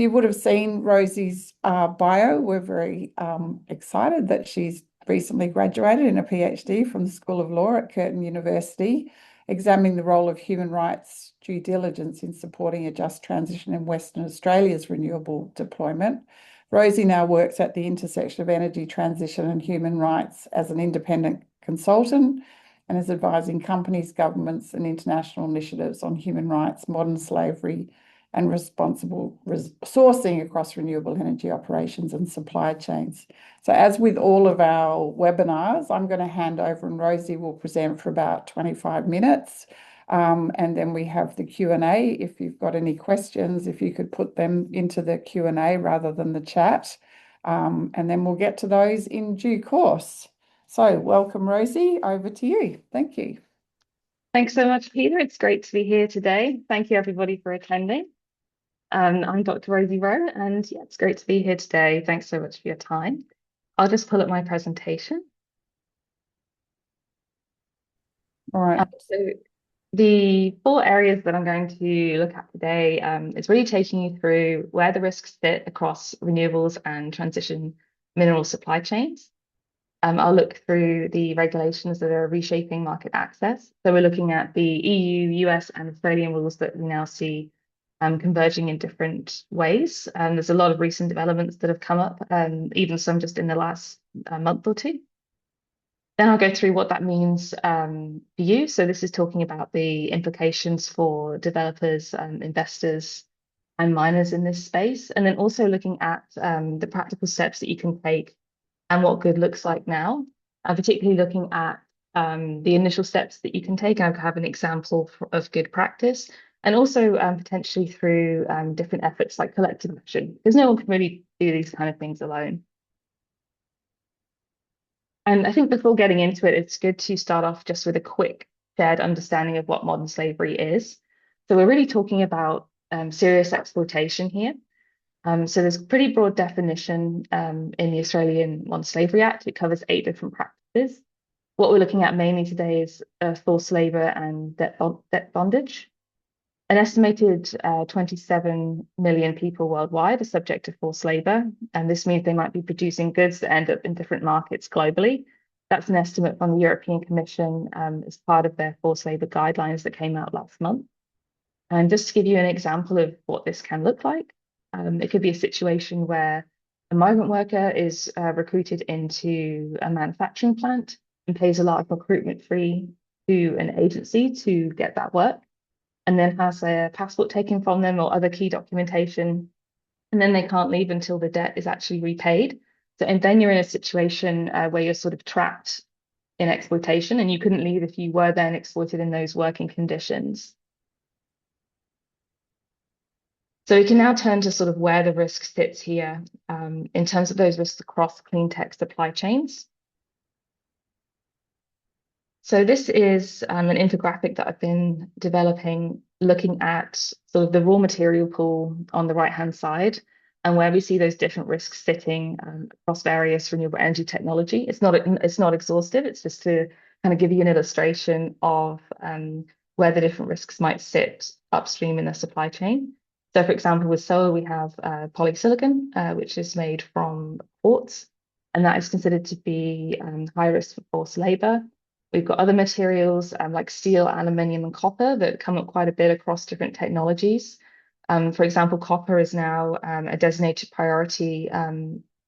You would have seen Rosie's bio. We're very excited that she's recently graduated in a PhD from the School of Law at Curtin University, examining the role of human rights due diligence in supporting a just transition in Western Australia's renewable deployment. Rosie now works at the intersection of energy transition and human rights as an independent consultant and is advising companies, governments, and international initiatives on human rights, modern slavery, and responsible sourcing across renewable energy operations and supply chains. So as with all of our webinars, I'm going to hand over and Rosie will present for about 25 minutes. And then we have the Q&A. If you've got any questions, if you could put them into the Q&A rather than the chat. And then we'll get to those in due course. So welcome, Rosie. Over to you. Thank you. Thanks so much, Peter. It's great to be here today. Thank you, everybody, for attending. I'm Dr. Rosie Rowe, and yeah, it's great to be here today. Thanks so much for your time. I'll just pull up my presentation. All right. So the 4 areas that I'm going to look at today is really taking you through where the risks sit across renewables and transition mineral supply chains. I'll look through the regulations that are reshaping market access. So we're looking at the EU, US, and Australian rules that we now see converging in different ways. There's a lot of recent developments that have come up, even some just in the last month or two. Then I'll go through what that means for you. So this is talking about the implications for developers, investors, and miners in this space, and then also looking at the practical steps that you can take and what good looks like now, and particularly looking at the initial steps that you can take. I have an example of good practice, and also potentially through different efforts like collective action, because no one can really do these kind of things alone. And I think before getting into it, it's good to start off just with a quick shared understanding of what modern slavery is. So we're really talking about serious exploitation here. So there's a pretty broad definition in the Australian Modern Slavery Act. It covers 8 different practices. What we're looking at mainly today is forced labour and debt bondage. An estimated 27 million people worldwide are subject to forced labour, and this means they might be producing goods that end up in different markets globally. That's an estimate from the European Commission as part of their forced labour guidelines that came out last month. And just to give you an example of what this can look like, it could be a situation where a migrant worker is recruited into a manufacturing plant and pays a large recruitment fee to an agency to get that work, and then has a passport taken from them or other key documentation, and then they can't leave until the debt is actually repaid. So, and then you're in a situation where you're sort of trapped in exploitation, and you couldn't leave if you were then exploited in those working conditions. So we can now turn to sort of where the risk sits here in terms of those risks across clean tech supply chains. So this is an infographic that I've been developing, looking at sort of the raw material pool on the right-hand side and where we see those different risks sitting across various renewable energy technology. It's not exhaustive. It's just to kind of give you an illustration of where the different risks might sit upstream in the supply chain. So, for example, with solar, we have polysilicon, which is made from quartz, and that is considered to be high risk for forced labor. We've got other materials like steel, aluminium, and copper that come up quite a bit across different technologies. For example, copper is now a designated priority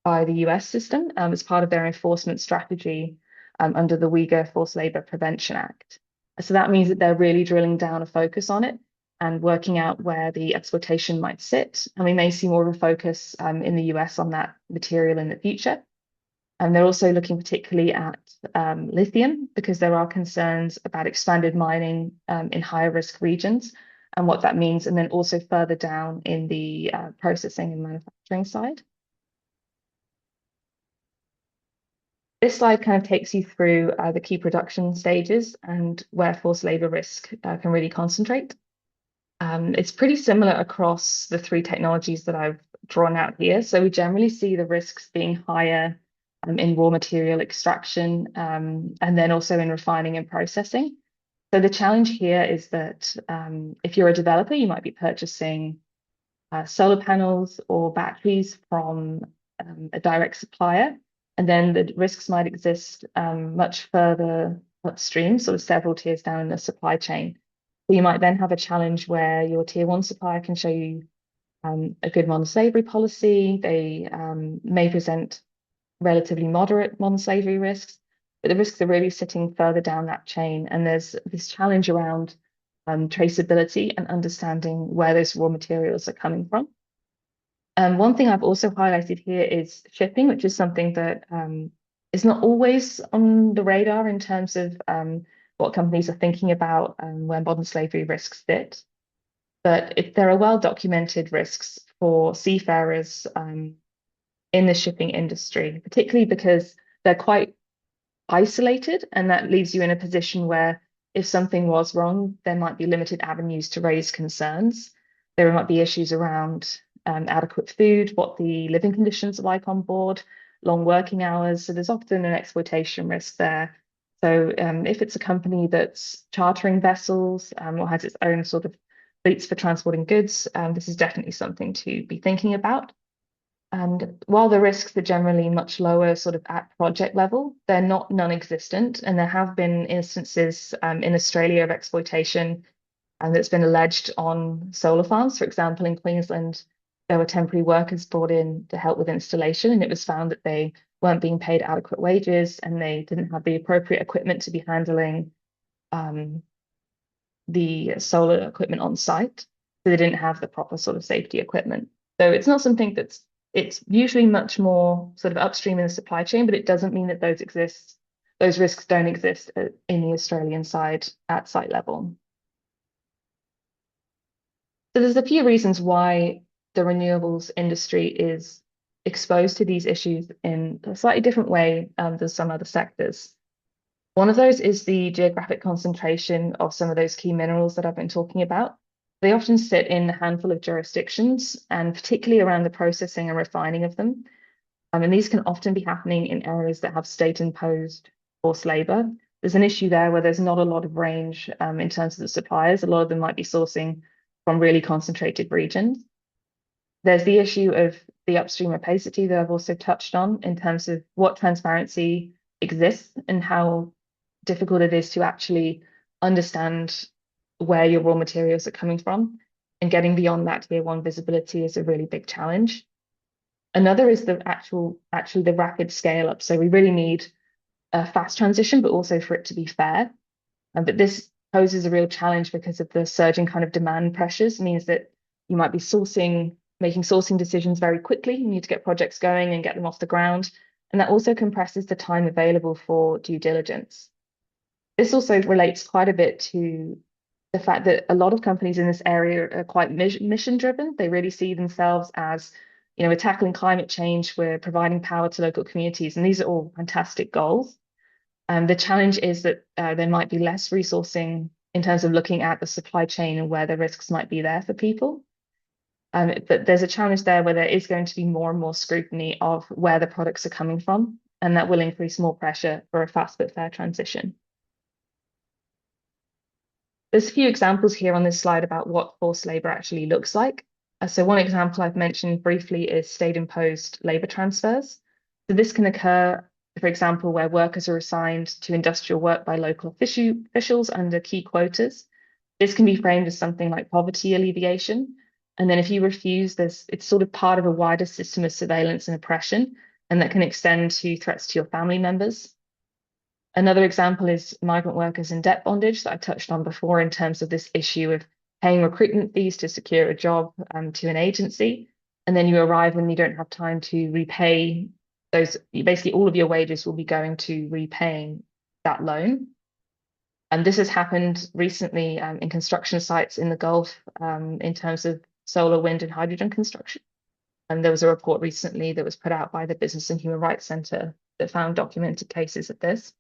by the US system as part of their enforcement strategy under the Uyghur Forced Labor Prevention Act. So that means that they're really drilling down a focus on it and working out where the exploitation might sit. And we may see more of a focus in the US on that material in the future. And they're also looking particularly at lithium because there are concerns about expanded mining in higher risk regions and what that means, and then also further down in the processing and manufacturing side. This slide kind of takes you through the key production stages and where forced labor risk can really concentrate. It's pretty similar across the 3 technologies that I've drawn out here. So we generally see the risks being higher in raw material extraction and then also in refining and processing. So the challenge here is that if you're a developer, you might be purchasing solar panels or batteries from a direct supplier. And then the risks might exist much further upstream, sort of several tiers down in the supply chain. So you might then have a challenge where your tier one supplier can show you a good modern slavery policy. They may present relatively moderate modern slavery risks, but the risks are really sitting further down that chain. And there's this challenge around traceability and understanding where those raw materials are coming from. One thing I've also highlighted here is shipping, which is something that is not always on the radar in terms of what companies are thinking about where modern slavery risks sit. But if there are well-documented risks for seafarers in the shipping industry, particularly because they're quite isolated, and that leaves you in a position where if something was wrong, there might be limited avenues to raise concerns. There might be issues around adequate food, what the living conditions are like on board, long working hours. So there's often an exploitation risk there. So if it's a company that's chartering vessels or has its own sort of fleets for transporting goods, this is definitely something to be thinking about. And while the risks are generally much lower, sort of at project level, they're not non-existent. And there have been instances in Australia of exploitation that's been alleged on solar farms. For example, in Queensland, there were temporary workers brought in to help with installation, and it was found that they weren't being paid adequate wages and they didn't have the appropriate equipment to be handling the solar equipment on site. So they didn't have the proper sort of safety equipment. So it's not something it's usually much more sort of upstream in the supply chain, but it doesn't mean that those risks don't exist in the Australian side at site level. So there's a few reasons why the renewables industry is exposed to these issues in a slightly different way than some other sectors. One of those is the geographic concentration of some of those key minerals that I've been talking about. They often sit in a handful of jurisdictions, and particularly around the processing and refining of them. And these can often be happening in areas that have state-imposed forced labor. There's an issue there where there's not a lot of range in terms of the suppliers. A lot of them might be sourcing from really concentrated regions. There's the issue of the upstream opacity that I've also touched on in terms of what transparency exists and how difficult it is to actually understand where your raw materials are coming from. And getting beyond that tier one visibility is a really big challenge. Another is the actually the rapid scale up. So we really need a fast transition, but also for it to be fair. But this poses a real challenge because of the surging kind of demand pressures. It means that you might be making sourcing decisions very quickly. You need to get projects going and get them off the ground. And that also compresses the time available for due diligence. This also relates quite a bit to the fact that a lot of companies in this area are quite mission driven. They really see themselves as, we're tackling climate change, we're providing power to local communities, and these are all fantastic goals. The challenge is that there might be less resourcing in terms of looking at the supply chain and where the risks might be there for people. But there's a challenge there where there is going to be more and more scrutiny of where the products are coming from, and that will increase more pressure for a fast but fair transition. There's a few examples here on this slide about what forced labor actually looks like. So one example I've mentioned briefly is state-imposed labor transfers. So this can occur, for example, where workers are assigned to industrial work by local officials under key quotas. This can be framed as something like poverty alleviation. And then if you refuse, it's sort of part of a wider system of surveillance and oppression, and that can extend to threats to your family members. Another example is migrant workers in debt bondage that I touched on before in terms of this issue of paying recruitment fees to secure a job to an agency. And then you arrive and you don't have time to repay those. Basically, all of your wages will be going to repaying that loan. And this has happened recently in construction sites in the Gulf in terms of solar, wind, and hydrogen construction. And there was a report recently that was put out by the Business and Human Rights Centre that found documented cases of this.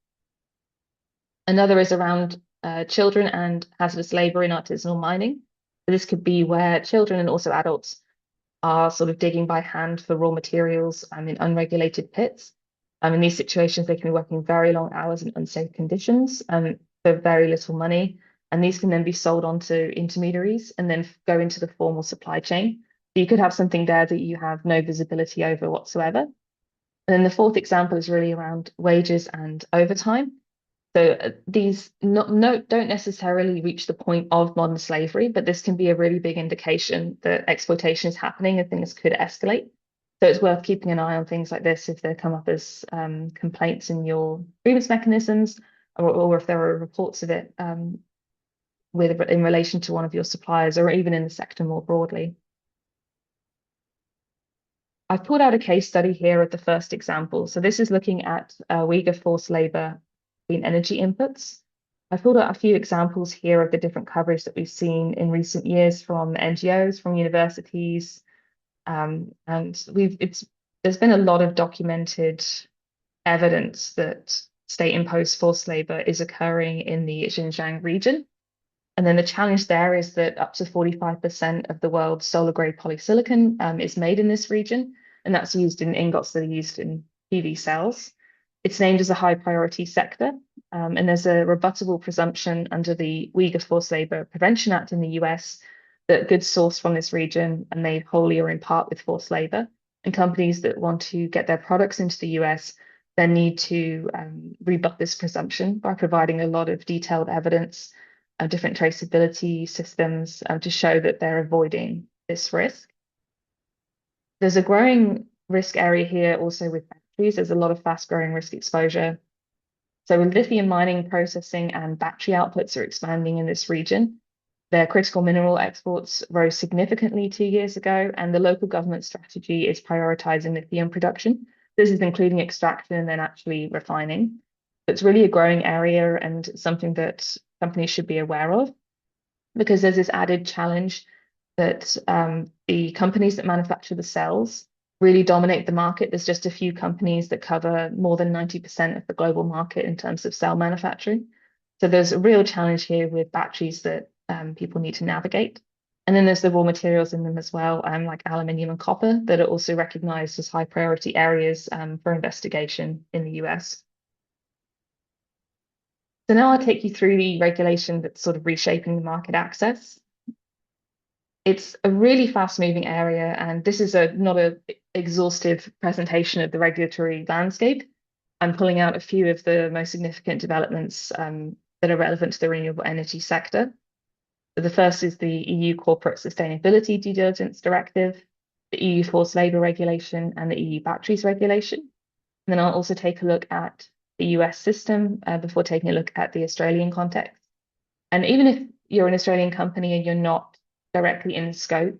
Another is around children and hazardous labor in artisanal mining. So this could be where children and also adults are sort of digging by hand for raw materials in unregulated pits. In these situations, they can be working very long hours in unsafe conditions for very little money. And these can then be sold on to intermediaries and then go into the formal supply chain. You could have something there that you have no visibility over whatsoever. And then the fourth example is really around wages and overtime. So these don't necessarily reach the point of modern slavery, but this can be a really big indication that exploitation is happening and things could escalate. So it's worth keeping an eye on things like this if they come up as complaints in your grievance mechanisms, or if there are reports of it in relation to one of your suppliers, or even in the sector more broadly. I've pulled out a case study here of the first example. So this is looking at Uyghur forced labor in energy inputs. I've pulled out a few examples here of the different coverage that we've seen in recent years from NGOs, from universities, and there's been a lot of documented evidence that state-imposed forced labor is occurring in the Xinjiang region. And then the challenge there is that up to 45% of the world's solar grade polysilicon is made in this region, and that's used in ingots that are used in PV cells. It's named as a high priority sector, and there's a rebuttable presumption under the Uyghur Forced Labor Prevention Act in the US that goods sourced from this region are made wholly or in part with forced labor. And companies that want to get their products into the US then need to rebut this presumption by providing a lot of detailed evidence of different traceability systems to show that they're avoiding this risk. There's a growing risk area here also with batteries. There's a lot of fast growing risk exposure. So lithium mining, processing, and battery outputs are expanding in this region. Their critical mineral exports rose significantly 2 years ago, and the local government strategy is prioritizing lithium production. This is including extraction and then actually refining. It's really a growing area and something that companies should be aware of, because there's this added challenge that the companies that manufacture the cells really dominate the market. There's just a few companies that cover more than 90% of the global market in terms of cell manufacturing. So there's a real challenge here with batteries that people need to navigate. And then there's the raw materials in them as well, like aluminium and copper, that are also recognized as high priority areas for investigation in the US. So now I'll take you through the regulation that's sort of reshaping the market access. It's a really fast-moving area, and this is not an exhaustive presentation of the regulatory landscape. I'm pulling out a few of the most significant developments that are relevant to the renewable energy sector. So the first is the EU Corporate Sustainability Due Diligence Directive, the EU Forced Labour Regulation, and the EU Batteries Regulation. And then I'll also take a look at the US system before taking a look at the Australian context. And even if you're an Australian company and you're not directly in the scope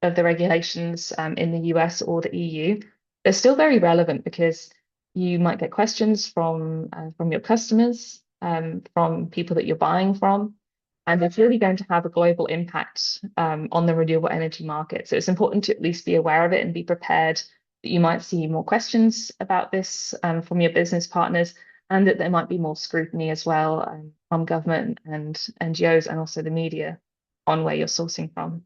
of the regulations in the US or the EU, they're still very relevant because you might get questions from your customers, from people that you're buying from, and it's really going to have a global impact on the renewable energy market. So it's important to at least be aware of it and be prepared that you might see more questions about this from your business partners, and that there might be more scrutiny as well from government and NGOs and also the media on where you're sourcing from.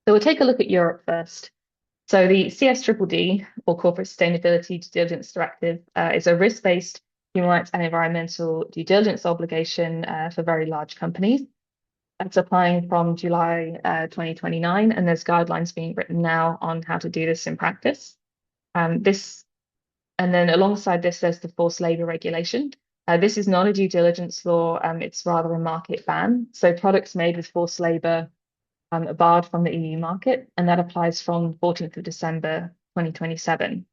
So we'll take a look at Europe first. So the CSDDD, or Corporate Sustainability Due Diligence Directive, is a risk-based human rights and environmental due diligence obligation for very large companies. It's applying from July 2029, and there's guidelines being written now on how to do this in practice. And then alongside this, there's the forced labor regulation. This is not a due diligence law, it's rather a market ban. So products made with forced labor are barred from the EU market, and that applies from 14th of December 2027.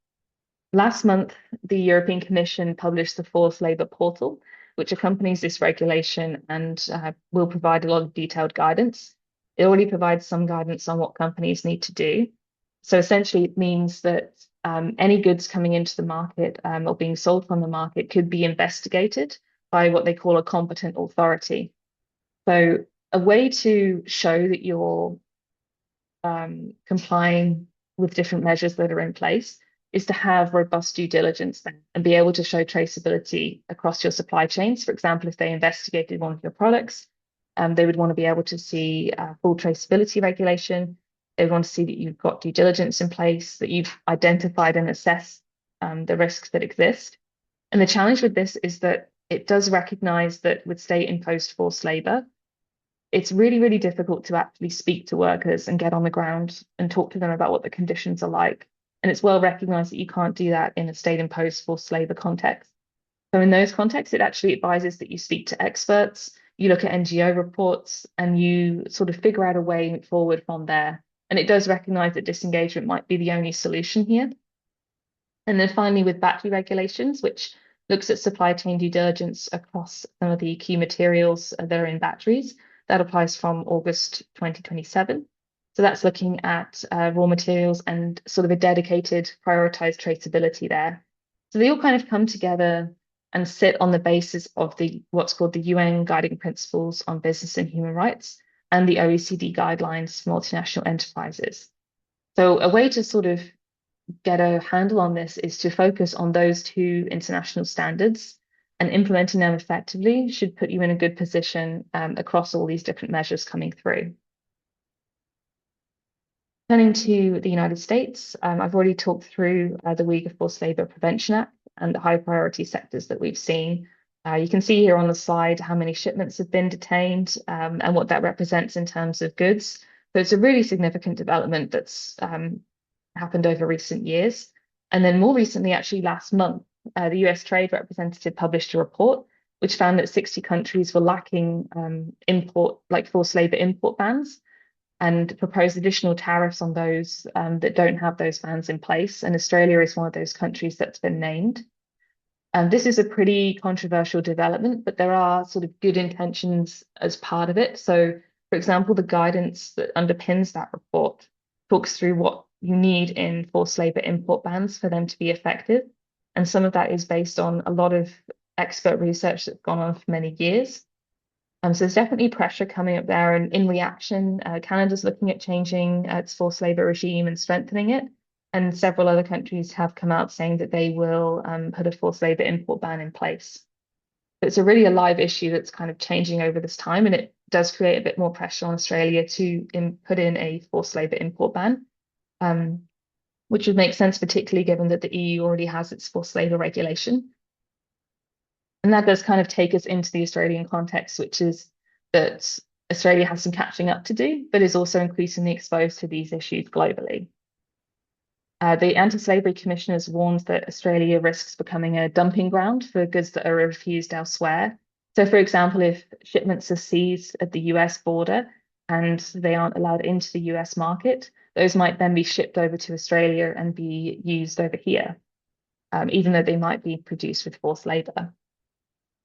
Last month, the European Commission published the Forced Labour Portal, which accompanies this regulation and will provide a lot of detailed guidance. It already provides some guidance on what companies need to do. So essentially, it means that any goods coming into the market or being sold from the market could be investigated by what they call a competent authority. So a way to show that you're complying with different measures that are in place is to have robust due diligence then and be able to show traceability across your supply chains. For example, if they investigated one of your products, they would want to be able to see full traceability regulation. They want to see that you've got due diligence in place, that you've identified and assessed the risks that exist. And the challenge with this is that it does recognize that with state-imposed forced labor, it's really, really difficult to actually speak to workers and get on the ground and talk to them about what the conditions are like. And it's well recognized that you can't do that in a state-imposed forced labor context. So in those contexts, it actually advises that you speak to experts, you look at NGO reports, and you sort of figure out a way forward from there. And it does recognize that disengagement might be the only solution here. And then finally, with battery regulations, which looks at supply chain due diligence across some of the key materials that are in batteries, that applies from August 2027. So that's looking at raw materials and sort of a dedicated prioritized traceability there. So they all kind of come together and sit on the basis of the what's called the UN Guiding Principles on Business and Human Rights and the OECD guidelines for multinational enterprises. So a way to sort of get a handle on this is to focus on those two international standards, and implementing them effectively should put you in a good position across all these different measures coming through. Turning to the United States, I've already talked through the Uyghur Forced Labor Prevention Act and the high priority sectors that we've seen. You can see here on the slide how many shipments have been detained and what that represents in terms of goods. So it's a really significant development that's happened over recent years. And then more recently, actually last month, the US Trade Representative published a report which found that 60 countries were lacking forced labor import bans, and proposed additional tariffs on those that don't have those bans in place. And Australia is one of those countries that's been named. This is a pretty controversial development, but there are sort of good intentions as part of it. So, for example, the guidance that underpins that report talks through what you need in forced labor import bans for them to be effective. And some of that is based on a lot of expert research that's gone on for many years. So there's definitely pressure coming up there. And in reaction, Canada's looking at changing its forced labor regime and strengthening it. And several other countries have come out saying that they will put a forced labor import ban in place. It's a really alive issue that's kind of changing over this time, and it does create a bit more pressure on Australia to put in a forced labor import ban, which would make sense, particularly given that the EU already has its forced labor regulation. And that does kind of take us into the Australian context, which is that Australia has some catching up to do, but is also increasingly exposed to these issues globally. The Anti-Slavery Commission has warned that Australia risks becoming a dumping ground for goods that are refused elsewhere. So, for example, if shipments are seized at the US border and they aren't allowed into the US market, those might then be shipped over to Australia and be used over here, even though they might be produced with forced labour.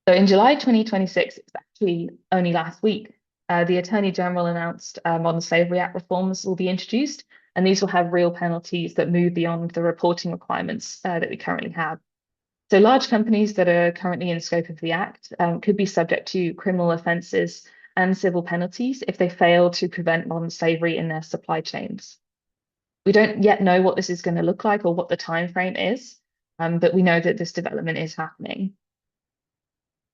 So in July 2026, it's actually only last week, the Attorney General announced Modern Slavery Act reforms will be introduced, and these will have real penalties that move beyond the reporting requirements that we currently have. So large companies that are currently in scope of the Act could be subject to criminal offences and civil penalties if they fail to prevent modern slavery in their supply chains. We don't yet know what this is going to look like or what the time frame is, but we know that this development is happening.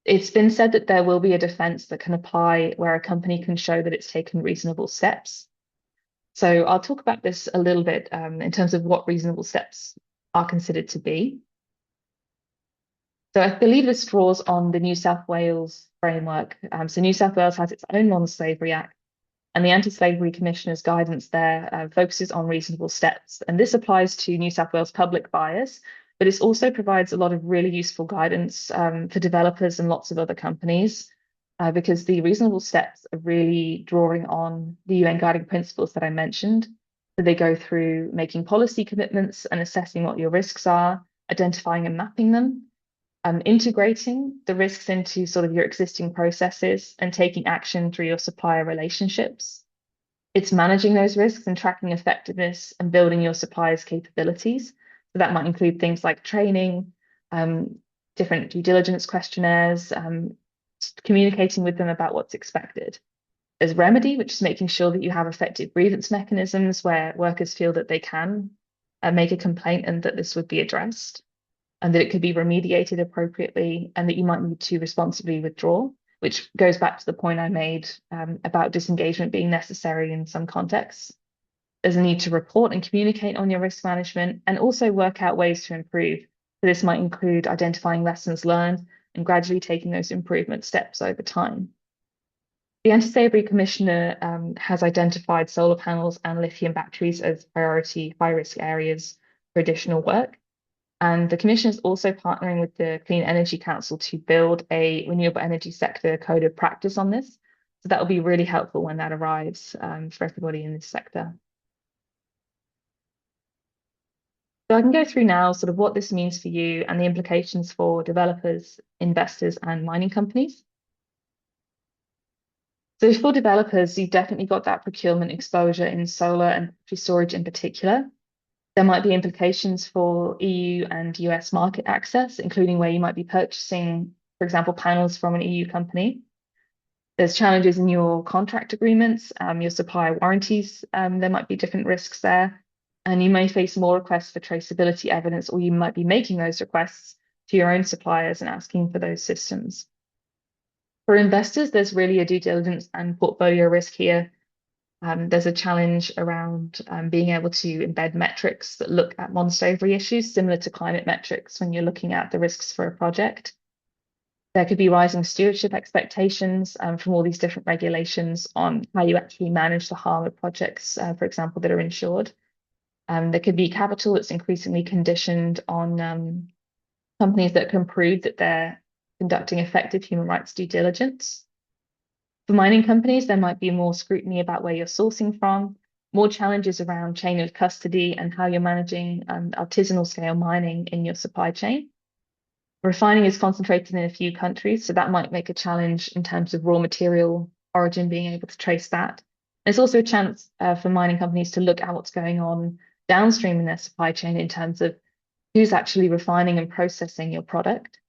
It's been said that there will be a defence that can apply where a company can show that it's taken reasonable steps. So I'll talk about this a little bit in terms of what reasonable steps are considered to be. So I believe this draws on the New South Wales framework. So New South Wales has its own Modern Slavery Act, and the Anti-Slavery Commissioner's guidance there focuses on reasonable steps. And this applies to New South Wales public buyers, but it also provides a lot of really useful guidance for developers and lots of other companies, because the reasonable steps are really drawing on the UN guiding principles that I mentioned. So they go through making policy commitments and assessing what your risks are, identifying and mapping them, integrating the risks into sort of your existing processes and taking action through your supplier relationships. It's managing those risks and tracking effectiveness and building your suppliers' capabilities. So that might include things like training, different due diligence questionnaires, communicating with them about what's expected. There's remedy, which is making sure that you have effective grievance mechanisms where workers feel that they can make a complaint and that this would be addressed, and that it could be remediated appropriately, and that you might need to responsibly withdraw, which goes back to the point I made about disengagement being necessary in some contexts. There's a need to report and communicate on your risk management and also work out ways to improve. So this might include identifying lessons learned and gradually taking those improvement steps over time. The Anti-Slavery Commissioner has identified solar panels and lithium batteries as priority high-risk areas for additional work. And the Commission is also partnering with the Clean Energy Council to build a renewable energy sector code of practice on this. So that will be really helpful when that arrives for everybody in this sector. So I can go through now sort of what this means for you and the implications for developers, investors, and mining companies. So for developers, you've definitely got that procurement exposure in solar and battery storage in particular. There might be implications for EU and US market access, including where you might be purchasing, for example, panels from an EU company. There's challenges in your contract agreements, your supplier warranties. There might be different risks there. And you may face more requests for traceability evidence, or you might be making those requests to your own suppliers and asking for those systems. For investors, there's really a due diligence and portfolio risk here. There's a challenge around being able to embed metrics that look at non-slavery issues, similar to climate metrics when you're looking at the risks for a project. There could be rising stewardship expectations from all these different regulations on how you actually manage the harm of projects, for example, that are insured. There could be capital that's increasingly conditioned on companies that can prove that they're conducting effective human rights due diligence. For mining companies, there might be more scrutiny about where you're sourcing from, more challenges around chain of custody and how you're managing artisanal scale mining in your supply chain. Refining is concentrated in a few countries, so that might make a challenge in terms of raw material origin, being able to trace that. There's also a chance for mining companies to look at what's going on downstream in their supply chain in terms of who's actually refining and processing your product.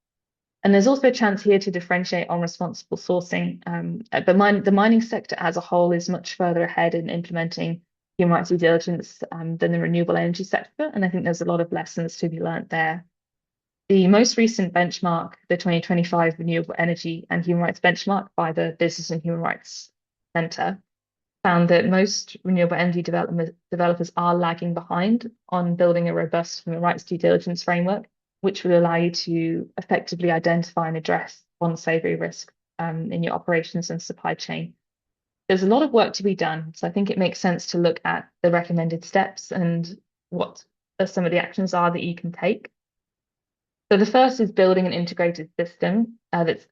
And there's also a chance here to differentiate on responsible sourcing. The mining sector as a whole is much further ahead in implementing human rights due diligence than the renewable energy sector. And I think there's a lot of lessons to be learned there. The most recent benchmark, the 2025 Renewable Energy and Human Rights Benchmark by the Business and Human Rights Center, found that most renewable energy developers are lagging behind on building a robust human rights due diligence framework, which will allow you to effectively identify and address non-slavery risk in your operations and supply chain. There's a lot of work to be done, so I think it makes sense to look at the recommended steps and what some of the actions are that you can take. So the first is building an integrated system that's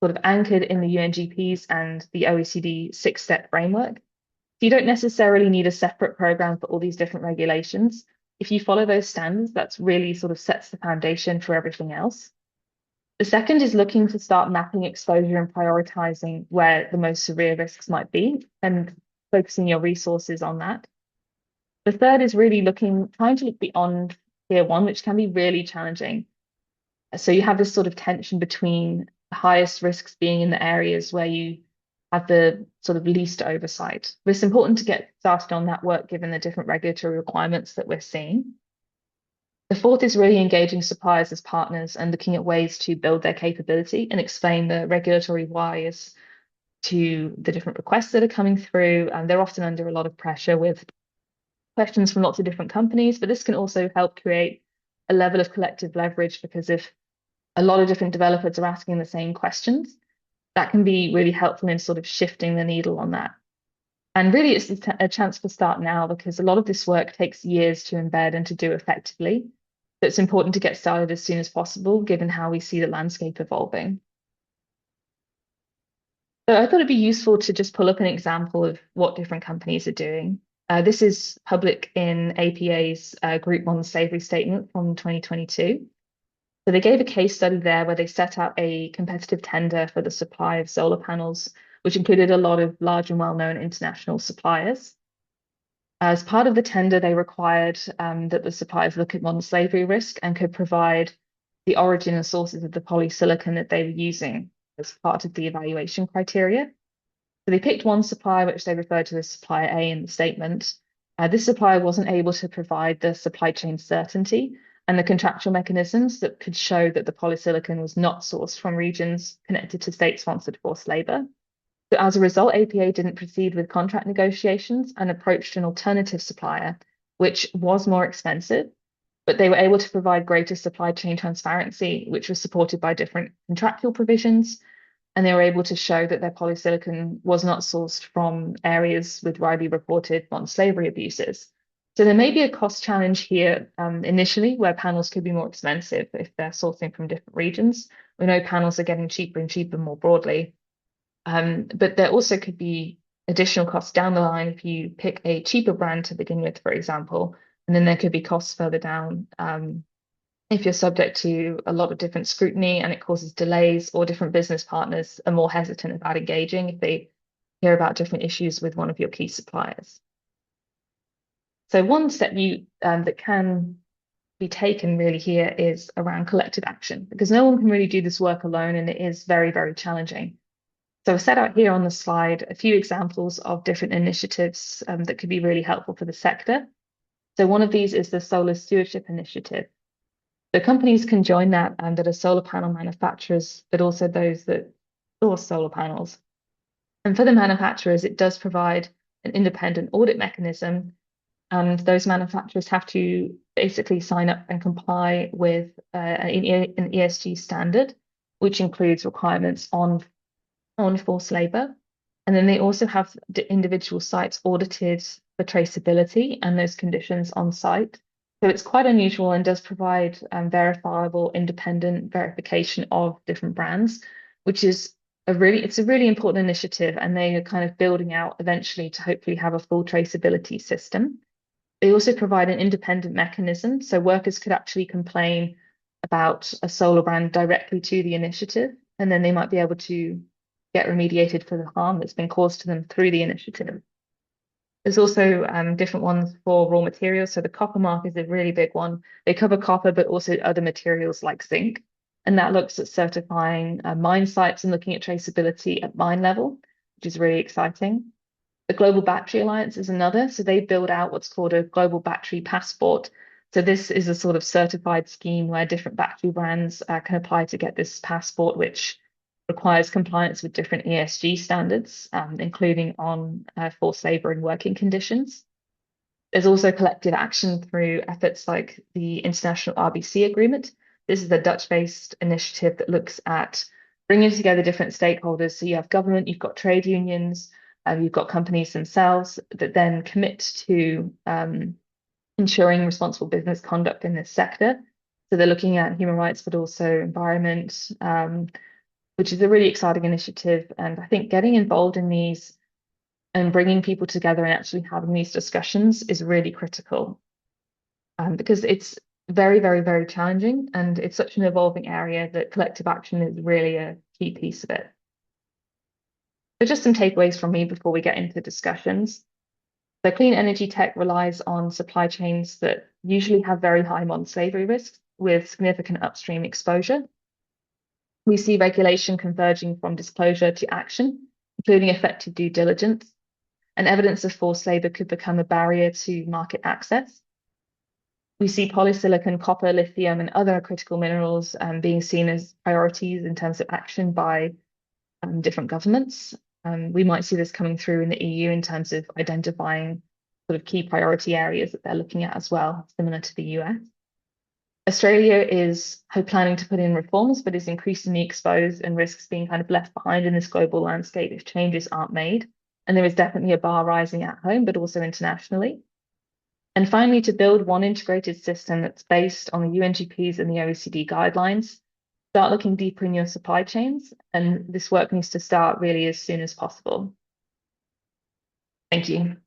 sort of anchored in the UNGPs and the OECD six-step framework. So you don't necessarily need a separate program for all these different regulations. If you follow those standards, that's really sort of sets the foundation for everything else. The second is looking to start mapping exposure and prioritizing where the most severe risks might be and focusing your resources on that. The third is really trying to look beyond tier one, which can be really challenging. So you have this sort of tension between the highest risks being in the areas where you have the sort of least oversight. But it's important to get started on that work given the different regulatory requirements that we're seeing. The fourth is really engaging suppliers as partners and looking at ways to build their capability and explain the regulatory whys to the different requests that are coming through. And they're often under a lot of pressure with questions from lots of different companies, but this can also help create a level of collective leverage, because if a lot of different developers are asking the same questions, that can be really helpful in sort of shifting the needle on that. And really, it's a chance to start now, because a lot of this work takes years to embed and to do effectively. So it's important to get started as soon as possible, given how we see the landscape evolving. So I thought it'd be useful to just pull up an example of what different companies are doing. This is public in APA's Group 1 Slavery Statement from 2022. So they gave a case study there where they set out a competitive tender for the supply of solar panels, which included a lot of large and well-known international suppliers. As part of the tender, they required that the suppliers look at modern slavery risk and could provide the origin and sources of the polysilicon that they were using as part of the evaluation criteria. So they picked one supplier, which they referred to as supplier A in the statement. This supplier wasn't able to provide the supply chain certainty and the contractual mechanisms that could show that the polysilicon was not sourced from regions connected to state-sponsored forced labor. So as a result, APA didn't proceed with contract negotiations and approached an alternative supplier, which was more expensive, but they were able to provide greater supply chain transparency, which was supported by different contractual provisions. and they were able to show that their polysilicon was not sourced from areas with widely reported modern slavery abuses. So there may be a cost challenge here initially, where panels could be more expensive if they're sourcing from different regions. We know panels are getting cheaper and cheaper more broadly. But there also could be additional costs down the line if you pick a cheaper brand to begin with, for example, and then there could be costs further down if you're subject to a lot of different scrutiny and it causes delays, or different business partners are more hesitant about engaging if they hear about different issues with one of your key suppliers. So one step that can be taken really here is around collective action, because no one can really do this work alone, and it is very, very challenging. So I've set out here on the slide a few examples of different initiatives that could be really helpful for the sector. So one of these is the Solar Stewardship Initiative. So companies can join that are solar panel manufacturers, but also those that source solar panels. And for the manufacturers, it does provide an independent audit mechanism, and those manufacturers have to basically sign up and comply with an ESG standard, which includes requirements on forced labor. And then they also have the individual sites audited for traceability and those conditions on site. So it's quite unusual and does provide verifiable independent verification of different brands, which is it's a really important initiative, and they are kind of building out eventually to hopefully have a full traceability system. They also provide an independent mechanism, so workers could actually complain about a solar brand directly to the initiative, and then they might be able to get remediated for the harm that's been caused to them through the initiative. There's also different ones for raw materials. So the copper mark is a really big one. They cover copper, but also other materials like zinc. And that looks at certifying mine sites and looking at traceability at mine level, which is really exciting. The Global Battery Alliance is another. So they build out what's called a global battery passport. So this is a sort of certified scheme where different battery brands can apply to get this passport, which requires compliance with different ESG standards, including on forced labor and working conditions. There's also collective action through efforts like the International RBC Agreement. This is a Dutch-based initiative that looks at bringing together different stakeholders. So you have government, you've got trade unions, you've got companies themselves that then commit to ensuring responsible business conduct in this sector. So they're looking at human rights, but also environment, which is a really exciting initiative. And I think getting involved in these and bringing people together and actually having these discussions is really critical, because it's very, very, very challenging, and it's such an evolving area that collective action is really a key piece of it. So just some takeaways from me before we get into discussions. So clean energy tech relies on supply chains that usually have very high modern slavery risks with significant upstream exposure. We see regulation converging from disclosure to action, including effective due diligence, and evidence of forced labor could become a barrier to market access. We see polysilicon, copper, lithium, and other critical minerals being seen as priorities in terms of action by different governments. We might see this coming through in the EU in terms of identifying sort of key priority areas that they're looking at as well, similar to the US. Australia is planning to put in reforms, but is increasingly exposed and risks being kind of left behind in this global landscape if changes aren't made. And there is definitely a bar rising at home, but also internationally. And finally, to build one integrated system that's based on the UNGPs and the OECD guidelines, start looking deeper in your supply chains. And this work needs to start really as soon as possible. Thank you.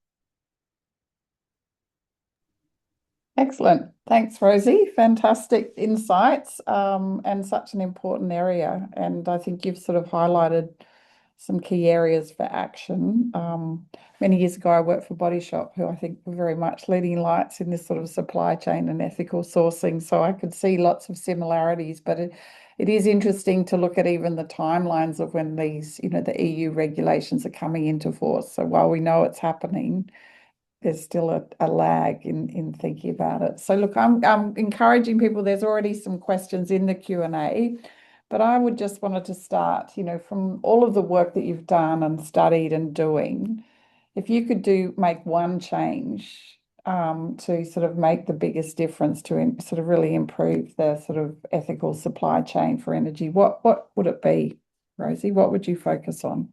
Excellent. Thanks, Rosie. Fantastic insights, and such an important area. And I think you've sort of highlighted some key areas for action. Many years ago, I worked for Body Shop, who I think were very much leading lights in this sort of supply chain and ethical sourcing. So I could see lots of similarities, but it is interesting to look at even the timelines of when these, the EU regulations are coming into force. So while we know it's happening, there's still a lag in thinking about it. So look, I'm encouraging people. There's already some questions in the Q&A, but I would just wanted to start, from all of the work that you've done and studied and doing, if you could make one change to sort of make the biggest difference to sort of really improve the sort of ethical supply chain for energy, what would it be, Rosie? What would you focus on?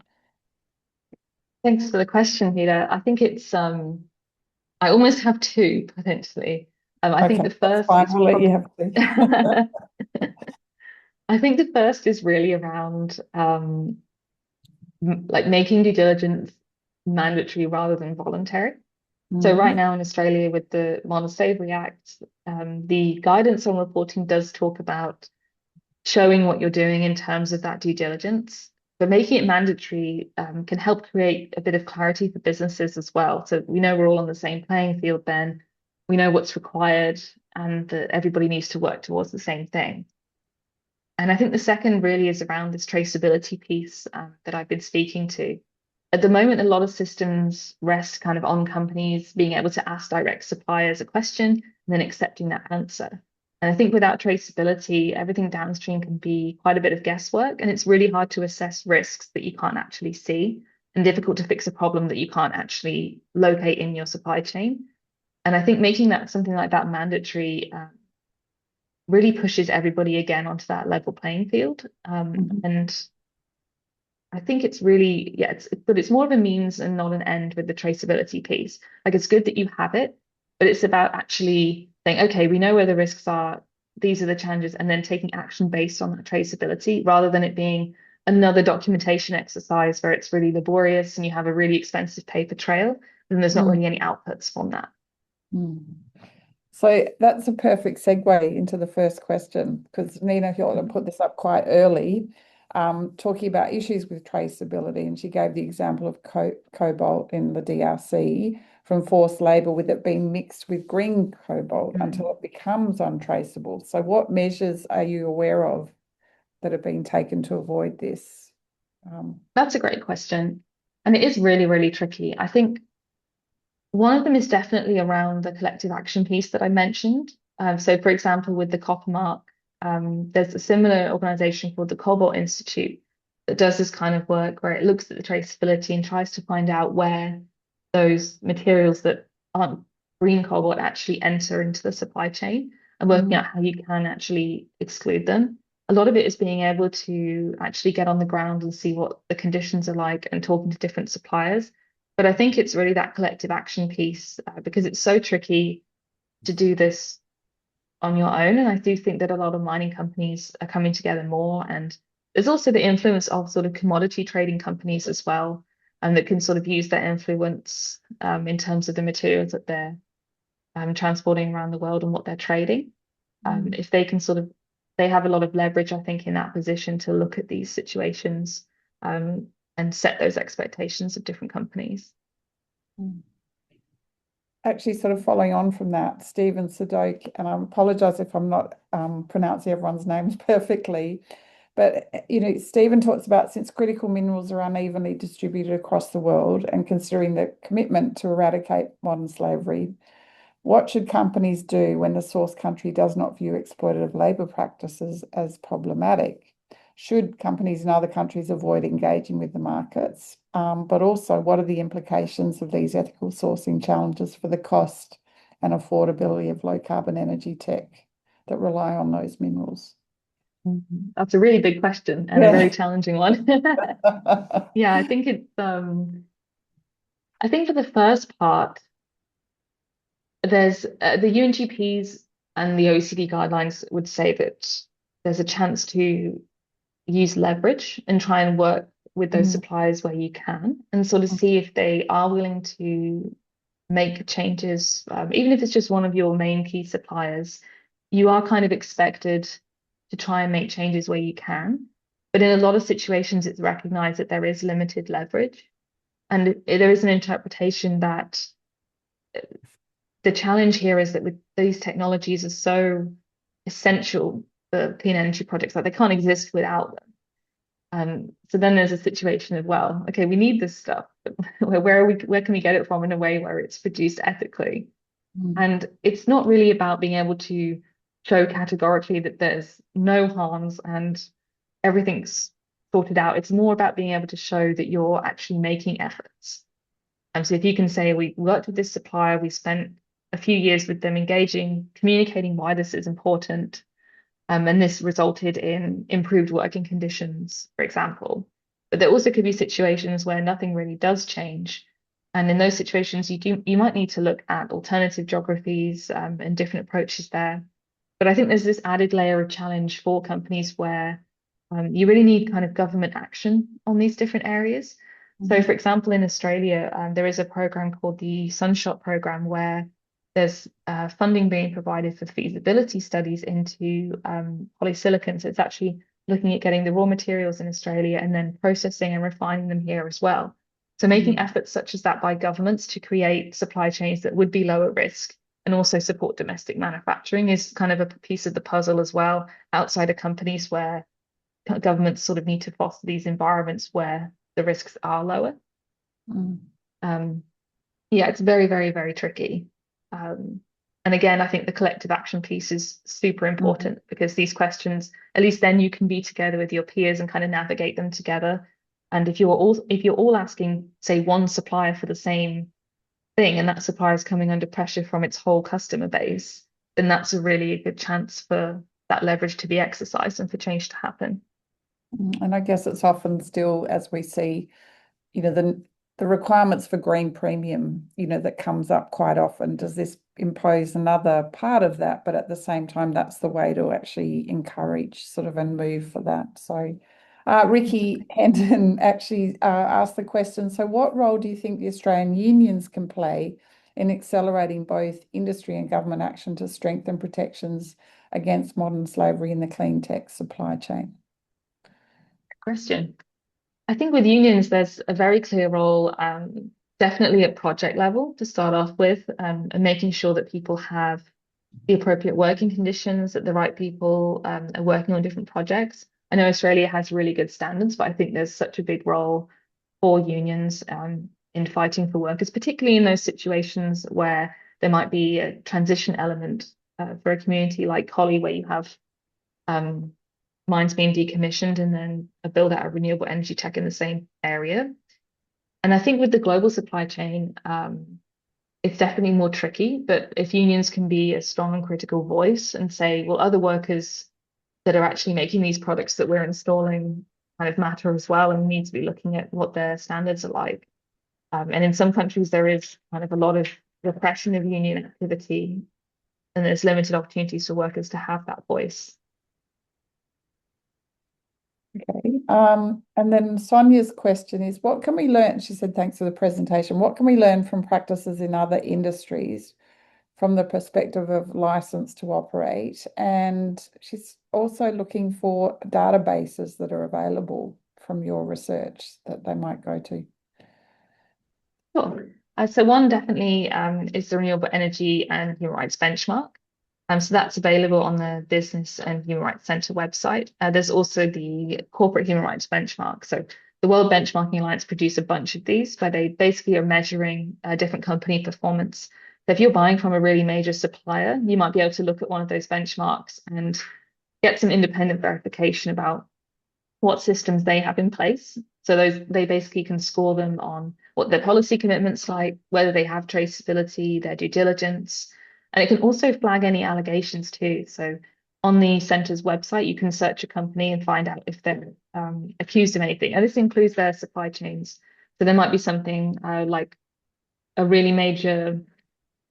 Thanks for the question, Peter. I think it's I almost have two potentially. I think Okay, the that's first fine. is We'll let you probably have to. I think the first is really around like making due diligence mandatory rather than voluntary. So right Mhm. now in Australia with the Modern Slavery Act, the guidance on reporting does talk about showing what you're doing in terms of that due diligence. But making it mandatory can help create a bit of clarity for businesses as well. So we know we're all on the same playing field then. We know what's required and that everybody needs to work towards the same thing. And I think the second really is around this traceability piece that I've been speaking to. At the moment, a lot of systems rest kind of on companies being able to ask direct suppliers a question and then accepting that answer. And I think without traceability, everything downstream can be quite a bit of guesswork, and it's really hard to assess risks that you can't actually see and difficult to fix a problem that you can't actually locate in your supply chain. And I think making that something like that mandatory really pushes everybody again onto that level playing field. Mhm. And I think it's really, yeah, but it's more of a means and not an end with the traceability piece. Like it's good that you have it, but it's about actually saying, okay, we know where the risks are, these are the challenges, and then taking action based on that traceability rather than it being another documentation exercise where it's really laborious and you have a really expensive paper trail, and there's not Mm. really any outputs from that. Mm. So that's a perfect segue into the first question because Nina Hilton put this up quite early, talking about issues with traceability. And she gave the example of cobalt in the DRC from forced labor with it being mixed with green cobalt Mm. until it becomes untraceable. So, what measures are you aware of that have been taken to avoid this? That's a great question. And it is really, really tricky. I think one of them is definitely around the collective action piece that I mentioned. So, for example, with the copper mark, there's a similar organization called the Cobalt Institute that does this kind of work where it looks at the traceability and tries to find out where those materials that aren't green cobalt actually enter into the supply chain and working Mm, out how you can actually exclude them. A lot of it is being able to actually get on the ground and see what the conditions are like and talking to different suppliers, but I think it's really that collective action piece because it's so tricky to do this on your own. And I do think that a lot of mining companies are coming together more. And there's also the influence of sort of commodity trading companies as well, and that can sort of use their influence in terms of the materials that they're transporting around the world and what they're trading. mm, If they can sort of, they have a lot of leverage, I think, in that position to look at these situations um, and set those expectations of different companies. mm. Actually, sort of following on from that, Stephen Sadok, and I apologize if I'm not pronouncing everyone's names perfectly, but Stephen talks about since critical minerals are unevenly distributed across the world and considering the commitment to eradicate modern slavery, what should companies do when the source country does not view exploitative labor practices as problematic? Should companies in other countries avoid engaging with the markets? But also, what are the implications of these ethical sourcing challenges for the cost and affordability of low carbon energy tech that rely on those minerals? Mhm. That's a really big question and a very Yeah. challenging one. Yeah, I think for the first part, there's the UNGPs and the OECD guidelines would say that there's a chance to use leverage and try and work with those Mm, suppliers where you can and sort of see if they are willing to make changes, even if it's just one of your main key suppliers, you are kind of expected to try and make changes where you can. But in a lot of situations, it's recognized that there is limited leverage. And there is an interpretation that the challenge here is that with these technologies are so essential for clean energy projects, like they can't exist without them. So then there's a situation of, well, okay, we need this stuff, but where can we get it from in a way where it's produced ethically? mm, And it's not really about being able to show categorically that there's no harms and everything's sorted out. It's more about being able to show that you're actually making efforts. And so if you can say, we worked with this supplier, we spent a few years with them engaging, communicating why this is important, And this resulted in improved working conditions, for example. But there also could be situations where nothing really does change. And in those situations, you might need to look at alternative geographies and different approaches there. But I think there's this added layer of challenge for companies where you really need kind of government action on these different areas. So, for example, in Australia, there is a program called the Sunshot program where there's funding being provided for feasibility studies into polysilicon. So it's actually looking at getting the raw materials in Australia and then processing and refining them here as well. So making efforts such as that by governments to create supply chains that would be lower risk and also support domestic manufacturing is kind of a piece of the puzzle as well, outside of companies where governments sort of need to foster these environments where the risks are lower. Mm. Yeah, it's very, very, very tricky. And again, I think the collective action piece is super important because these questions, at least then you can be together with your peers and kind of navigate them together. And if you're all asking, say, one supplier for the same thing, and that supplier is coming under pressure from its whole customer base, then that's a really good chance for that leverage to be exercised and for change to happen. And I guess it's often still, as we see, the requirements for green premium, that comes up quite often. Does this impose another part of that? But at the same time, that's the way to actually encourage sort of and move for that. So Ricky Hendon actually asked the question, so what role do you think the Australian unions can play in accelerating both industry and government action to strengthen protections against modern slavery in the clean tech supply chain? Question. I think with unions, there's a very clear role, definitely at project level to start off with, and making sure that people have the appropriate working conditions, that the right people are working on different projects. I know Australia has really good standards, but I think there's such a big role for unions in fighting for workers, particularly in those situations where there might be a transition element for a community like Collie, where you have um, mines being decommissioned and then a build out of renewable energy tech in the same area. And I think with the global supply chain, it's definitely more tricky, but if unions can be a strong and critical voice and say, well, other workers that are actually making these products that we're installing kind of matter as well, and we need to be looking at what their standards are like. And in some countries, there is kind of a lot of repression of union activity, and there's limited opportunities for workers to have that voice. Okay. And then Sonia's question is, what can we learn? She said, thanks for the presentation. What can we learn from practices in other industries from the perspective of license to operate? And she's also looking for databases that are available from your research that they might go to. Sure. So one definitely is the Renewable Energy and Human Rights Benchmark. So that's available on the Business and Human Rights Centre website. There's also the Corporate Human Rights Benchmark. So the World Benchmarking Alliance produce a bunch of these where they basically are measuring different company performance. So if you're buying from a really major supplier, you might be able to look at one of those benchmarks and get some independent verification about what systems they have in place. So they basically can score them on what their policy commitments like, whether they have traceability, their due diligence, and it can also flag any allegations too. So on the centre's website, you can search a company and find out if they're accused of anything. And this includes their supply chains. So there might be something like a really major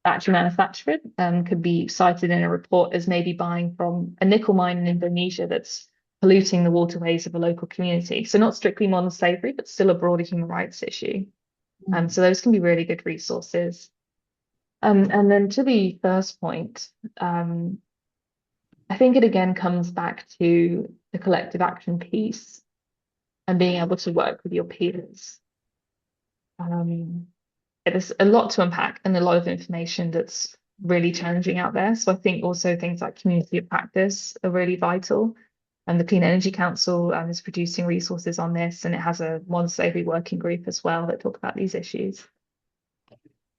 battery manufacturer could be cited in a report as maybe buying from a nickel mine in Indonesia that's polluting the waterways of a local community. So not strictly modern slavery, but still a broader human rights issue. So those can be really good resources. And then to the first point, I think it again comes back to the collective action piece and being able to work with your peers. There's a lot to unpack and a lot of information that's really challenging out there. So I think also things like community of practice are really vital. And the Clean Energy Council is producing resources on this, and it has a modern slavery working group as well that talk about these issues.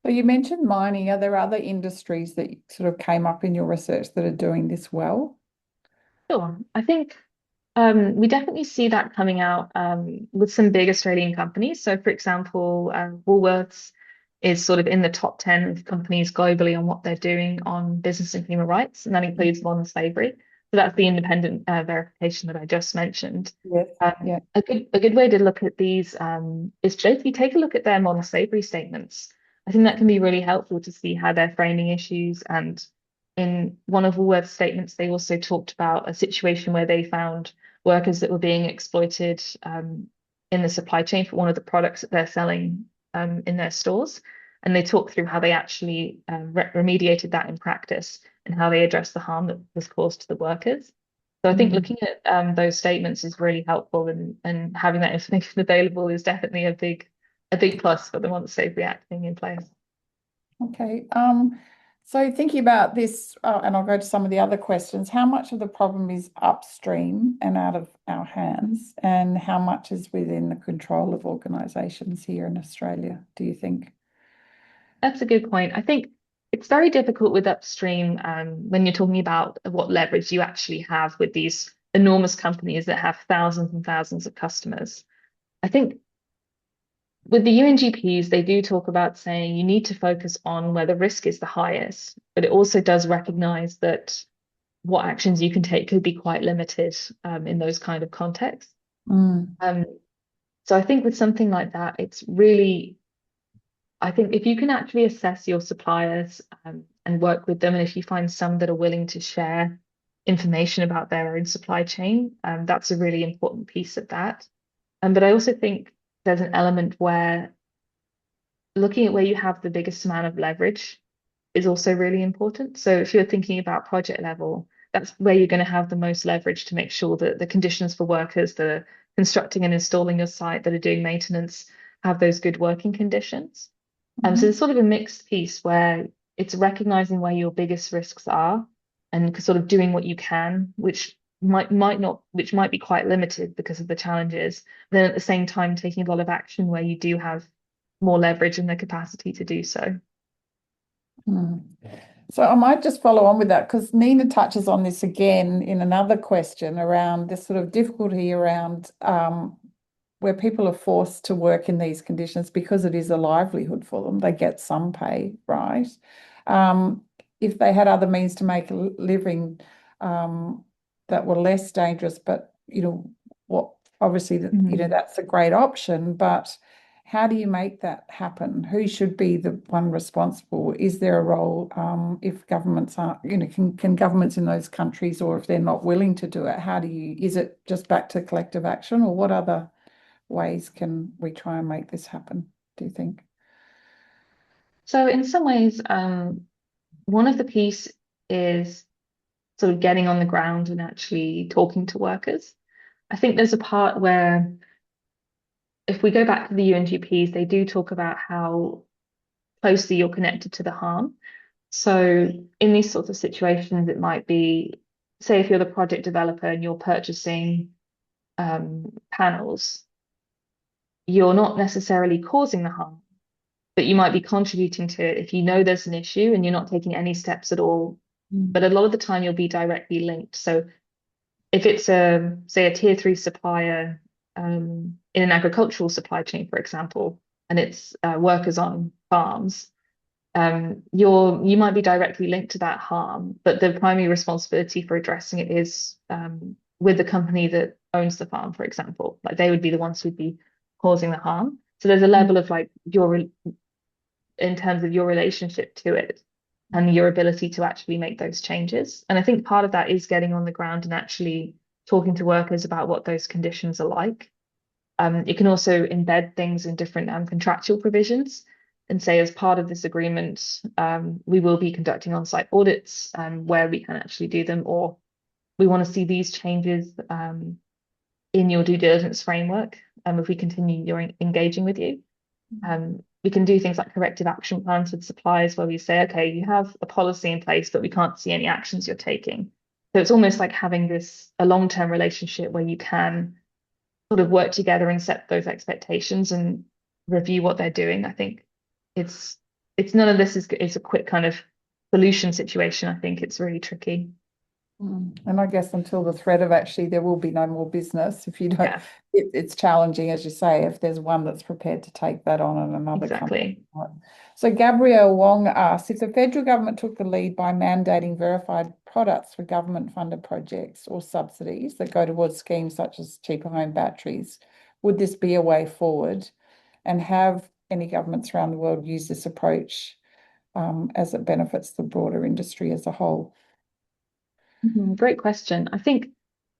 So you mentioned mining. Are there other industries that sort of came up in your research that are doing this well? Sure. I think we definitely see that coming out with some big Australian companies. So, for example, Woolworths is sort of in the top 10 of companies globally on what they're doing on business and human rights, and that includes modern slavery. So that's the independent verification that I just mentioned. Yes. Yeah. A good way to look at these is basically take a look at their modern slavery statements. I think that can be really helpful to see how they're framing issues. And in one of Woolworth's statements, they also talked about a situation where they found workers that were being exploited in the supply chain for one of the products that they're selling in their stores. And they talked through how they actually remediated that in practice and how they addressed the harm that was caused to the workers. So I think Mm. looking at those statements is really helpful, and having that information available is definitely a big plus for the modern slavery act being in place. Okay. So thinking about this, and I'll go to some of the other questions, how much of the problem is upstream and out of our hands, and how much is within the control of organisations here in Australia, do you think? That's a good point. I think it's very difficult with upstream when you're talking about what leverage you actually have with these enormous companies that have thousands and thousands of customers. I think with the UNGPs, they do talk about saying you need to focus on where the risk is the highest, but it also does recognize that what actions you can take could be quite limited in those kind of contexts. Mm. Um, so I think with something like that, it's really, I think if you can actually assess your suppliers and work with them, and if you find some that are willing to share information about their own supply chain, that's a really important piece of that. But I also think there's an element where looking at where you have the biggest amount of leverage is also really important. So if you're thinking about project level, that's where you're going to have the most leverage to make sure that the conditions for workers that are constructing and installing your site, that are doing maintenance, have those good working conditions. So Mhm. there's sort of a mixed piece where it's recognizing where your biggest risks are and sort of doing what you can, which might be quite limited because of the challenges. Then at the same time, taking a lot of action where you do have more leverage and the capacity to do so. Mm. So I might just follow on with that because Nina touches on this again in another question around this sort of difficulty around where people are forced to work in these conditions because it is a livelihood for them. They get some pay, right? Um, if they had other means to make a living that were less dangerous, but what obviously Mhm. that's a great option, but how do you make that happen? Who should be the one responsible? Is there a role if governments aren't, can governments in those countries, or if they're not willing to do it, is it just back to collective action, or what other ways can we try and make this happen, do you think? So in some ways, one of the piece is sort of getting on the ground and actually talking to workers. I think there's a part where if we go back to the UNGPs, they do talk about how closely you're connected to the harm. So in these sorts of situations, it might be, say, if you're the project developer and you're purchasing panels, you're not necessarily causing the harm, but you might be contributing to it if you know there's an issue and you're not taking any steps at all. But Mm. a lot of the time, you'll be directly linked. So if it's say a tier three supplier in an agricultural supply chain, for example, and it's workers on farms, you might be directly linked to that harm, but the primary responsibility for addressing it is with the company that owns the farm, for example. Like they would be the ones who'd be causing the harm. So there's a level of like in terms of your relationship to it and your ability to actually make those changes. And I think part of that is getting on the ground and actually talking to workers about what those conditions are like. You can also embed things in different contractual provisions and say, as part of this agreement, we will be conducting on-site audits where we can actually do them, or we want to see these changes in your due diligence framework if we continue engaging with you. We can do things like corrective action plans with suppliers where we say, okay, you have a policy in place, but we can't see any actions you're taking. So it's almost like having a long-term relationship where you can sort of work together and set those expectations and review what they're doing. I think it's it's none of this is a quick kind of solution situation. I think it's really tricky. And I guess until the threat of actually there will be no more business if you don't, Yeah, it's challenging, as you say, if there's one that's prepared to take that on and another company. exactly. So Gabrielle Wong asks, if the federal government took the lead by mandating verified products for government-funded projects or subsidies that go towards schemes such as cheaper home batteries, would this be a way forward? And have any governments around the world used this approach as it benefits the broader industry as a whole? Great question. I think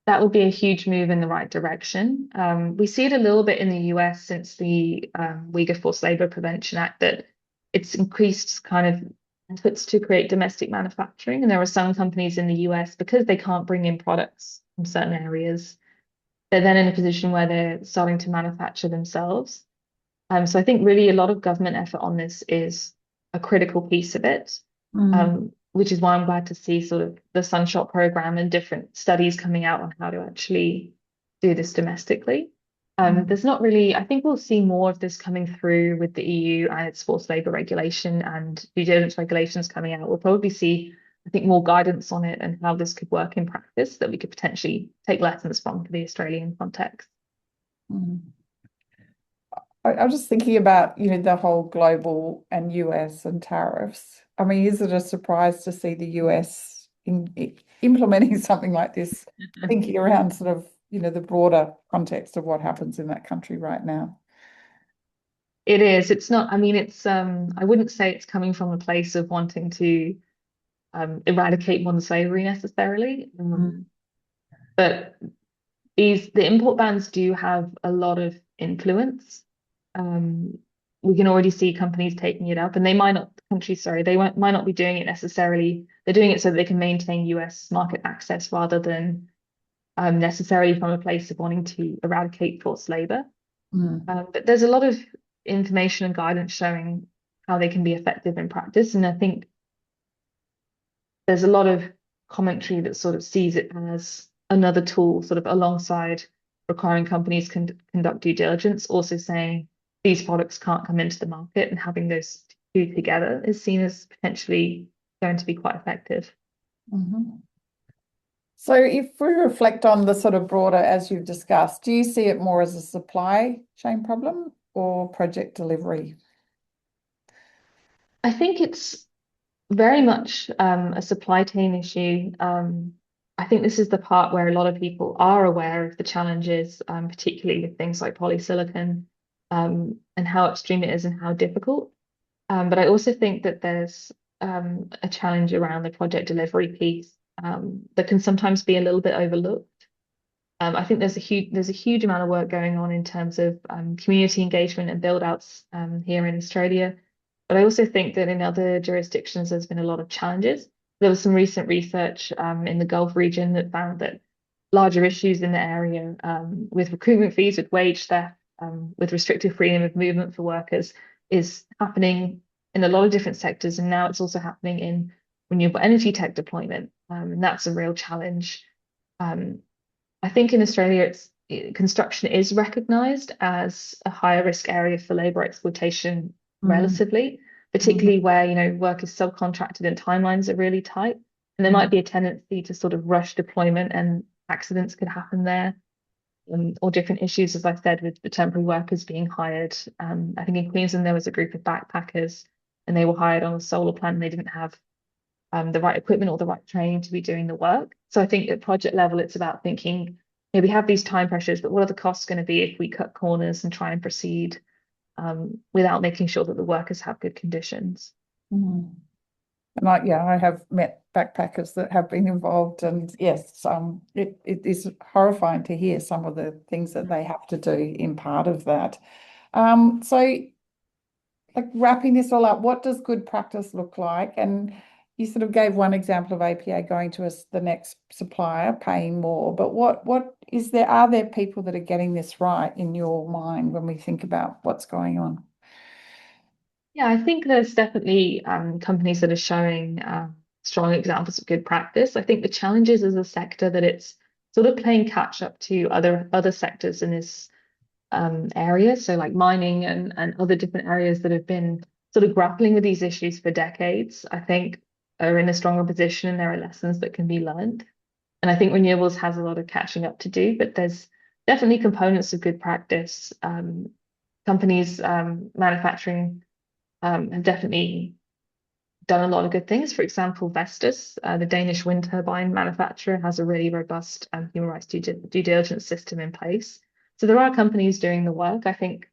that would be a huge move in the right direction. We see it a little bit in the US since the Uyghur Forced Labor Prevention Act that it's increased kind of efforts to create domestic manufacturing. And there are some companies in the US, because they can't bring in products from certain areas, they're then in a position where they're starting to manufacture themselves. So I think really a lot of government effort on this is a critical piece of it, which is why I'm glad to see sort of the Sunshot program and different studies coming out on how to actually do this domestically. There's not really, I think we'll see more of this coming through with the EU and its forced labor regulation and due diligence regulations coming out. We'll probably see, I think, more guidance on it and how this could work in practice that we could potentially take lessons from for the Australian context. Mm. I was just thinking about, the whole global and US and tariffs. I mean, is it a surprise to see the US implementing something like this, thinking around sort of, the broader context of what happens in that country right now? It is. It's not, I mean, I wouldn't say it's coming from a place of wanting to eradicate modern slavery necessarily. Mm. But the import bans do have a lot of influence. Um, we can already see companies taking it up, and they might not, countries, sorry, might not be doing it necessarily. They're doing it so that they can maintain US market access rather than necessarily from a place of wanting to eradicate forced labor. Mm. But there's a lot of information and guidance showing how they can be effective in practice. And I think there's a lot of commentary that sort of sees it as another tool, sort of alongside requiring companies conduct due diligence, also saying these products can't come into the market, and having those two together is seen as potentially going to be quite effective. Mhm. So if we reflect on the sort of broader, as you've discussed, do you see it more as a supply chain problem or project delivery? I think it's very much a supply chain issue. I think this is the part where a lot of people are aware of the challenges, particularly with things like polysilicon, and how extreme it is and how difficult. But I also think that there's a challenge around the project delivery piece that can sometimes be a little bit overlooked. I think there's a huge amount of work going on in terms of community engagement and build outs here in Australia. But I also think that in other jurisdictions, there's been a lot of challenges. There was some recent research in the Gulf region that found that larger issues in the area with recruitment fees, with wage theft, with restricted freedom of movement for workers is happening in a lot of different sectors. And now it's also happening in renewable energy tech deployment. And that's a real challenge. Um, I think in Australia, construction is recognised as a higher risk area for labour exploitation Mm. relatively, Mm. particularly where, work is subcontracted and timelines are really tight. And there might Mm. be a tendency to sort of rush deployment and accidents could happen there. Or different issues, as I said, with the temporary workers being hired. I think in Queensland there was a group of backpackers and they were hired on a solar plant and they didn't have the right equipment or the right training to be doing the work. So I think at project level, it's about thinking, we have these time pressures, but what are the costs going to be if we cut corners and try and proceed without making sure that the workers have good conditions? Mm. And I have met backpackers that have been involved, and yes, it is horrifying to hear some of the things that they have to do in part of that. So like wrapping this all up, what does good practice look like? And you sort of gave one example of APA going to the next supplier, paying more, but what is there? Are there people that are getting this right in your mind when we think about what's going on? Yeah, I think there's definitely companies that are showing strong examples of good practice. I think the challenge is as a sector that it's sort of playing catch up to other sectors in this area. So like mining and other different areas that have been sort of grappling with these issues for decades, I think are in a stronger position and there are lessons that can be learned. And I think renewables has a lot of catching up to do, but there's definitely components of good practice. Companies manufacturing have definitely done a lot of good things. For example, Vestas, the Danish wind turbine manufacturer, has a really robust human rights due diligence system in place. So there are companies doing the work. I think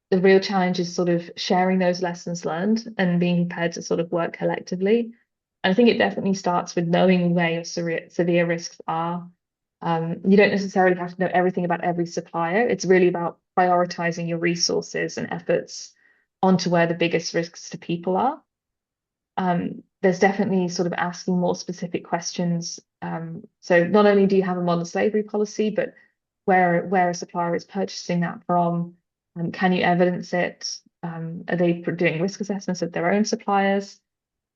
the real challenge is sort of sharing those lessons learned and being prepared to sort of work collectively. And I think it definitely starts with knowing where your severe risks are. You don't necessarily have to know everything about every supplier. It's really about prioritizing your resources and efforts onto where the biggest risks to people are. There's definitely sort of asking more specific questions. So not only do you have a modern slavery policy, but where a supplier is purchasing that from, can you evidence it? Are they doing risk assessments of their own suppliers?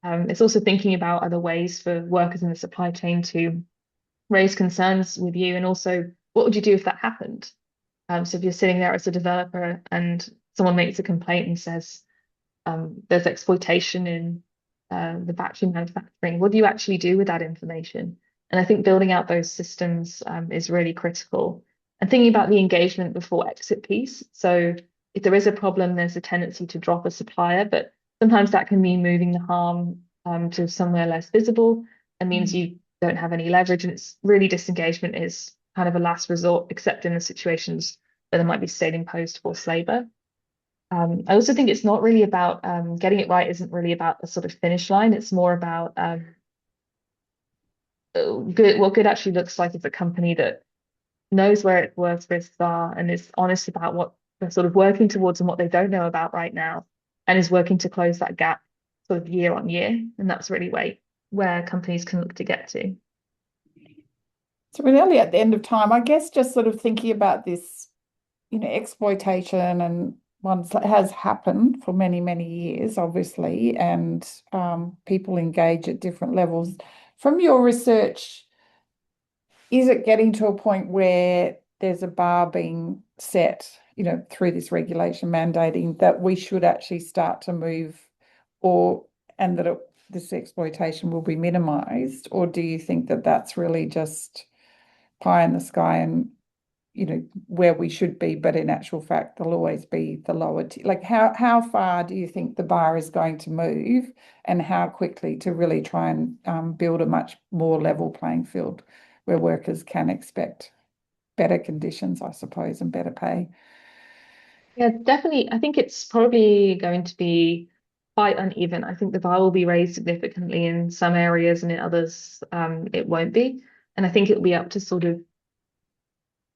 It's also thinking about other ways for workers in the supply chain to raise concerns with you, and also what would you do if that happened? So if you're sitting there as a developer and someone makes a complaint and says there's exploitation in the battery manufacturing, what do you actually do with that information? And I think building out those systems is really critical. And thinking about the engagement before exit piece. So if there is a problem, there's a tendency to drop a supplier, but sometimes that can mean moving the harm to somewhere less visible. It means you don't have any leverage, and it's really disengagement is kind of a last resort, except in the situations where there might be state-imposed forced labor. I also think it's not really about getting it right, isn't really about the sort of finish line. It's more about what good actually looks like is a company that knows where its worst risks are and is honest about what they're sort of working towards and what they don't know about right now, and is working to close that gap sort of year on year. And that's really where companies can look to get to. So we're nearly at the end of time. I guess just sort of thinking about this, exploitation and once that has happened for many, many years, obviously, and people engage at different levels. From your research, is it getting to a point where there's a bar being set, through this regulation mandating that we should actually start to move, or and that this exploitation will be minimized? Or do you think that that's really just pie in the sky and where we should be, but in actual fact there'll always be the lower like how far do you think the bar is going to move, and how quickly to really try and build a much more level playing field where workers can expect better conditions, I suppose, and better pay? Yeah, definitely. I think it's probably going to be quite uneven. I think the bar will be raised significantly in some areas, and in others, it won't be. And I think it'll be up to sort of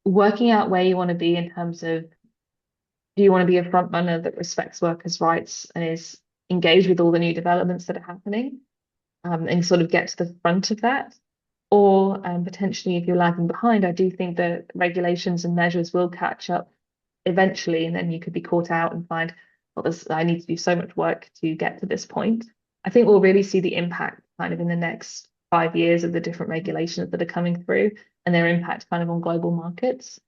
working out where you want to be in terms of, do you want to be a front runner that respects workers' rights and is engaged with all the new developments that are happening, and sort of get to the front of that? Or potentially, if you're lagging behind, I do think that regulations and measures will catch up eventually, and then you could be caught out and find, well, I need to do so much work to get to this point. I think we'll really see the impact kind of in the next 5 years of the different regulations that are coming through and their impact kind of on global markets.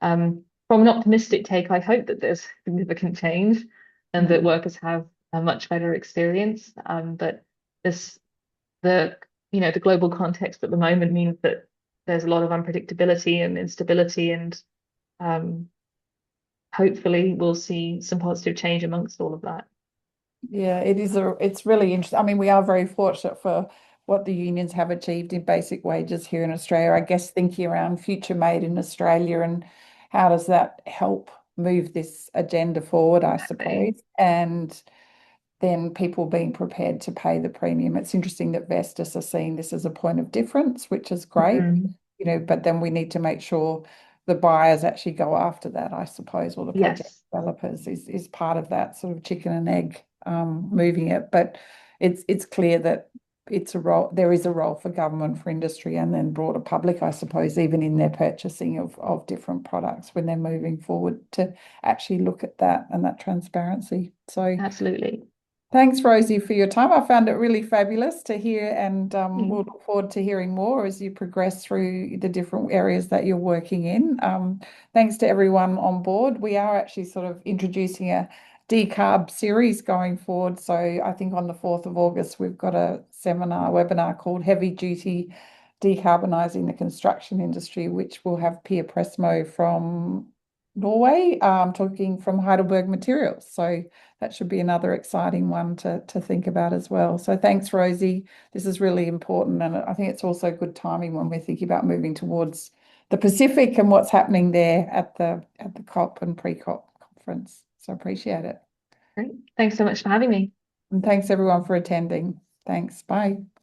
From an optimistic take, I hope that there's significant change and that workers have a much better experience. But this the the global context at the moment means that there's a lot of unpredictability and instability, and um, hopefully we'll see some positive change amongst all of that. Yeah, it's really interesting. I mean, we are very fortunate for what the unions have achieved in basic wages here in Australia. I guess thinking around future made in Australia and how does that help move this agenda forward, I Exactly. suppose. And then people being prepared to pay the premium. It's interesting that Vestas are seeing this as a point of difference, which is great, Mm. but then we need to make sure the buyers actually go after that, I suppose, or the project Yes, developers is part of that sort of chicken and egg, moving it. But it's clear that there is a role for government, for industry, and then broader public, I suppose, even in their purchasing of different products when they're moving forward, to actually look at that and that transparency. So absolutely. thanks, Rosie, for your time. I found it really fabulous to hear, and we'll Mm. look forward to hearing more as you progress through the different areas that you're working in. Thanks to everyone on board. We are actually sort of introducing a decarb series going forward. So I think on the 4th of August, we've got a webinar called Heavy Duty decarbonising the construction industry, which will have Pia Pressmo from Norway, talking from Heidelberg Materials. So that should be another exciting one to think about as well. So thanks, Rosie. This is really important. And I think it's also good timing when we're thinking about moving towards the Pacific and what's happening there at the COP and pre-COP conference. So appreciate it. Great. Thanks so much for having me. And thanks everyone for attending. Thanks. Bye.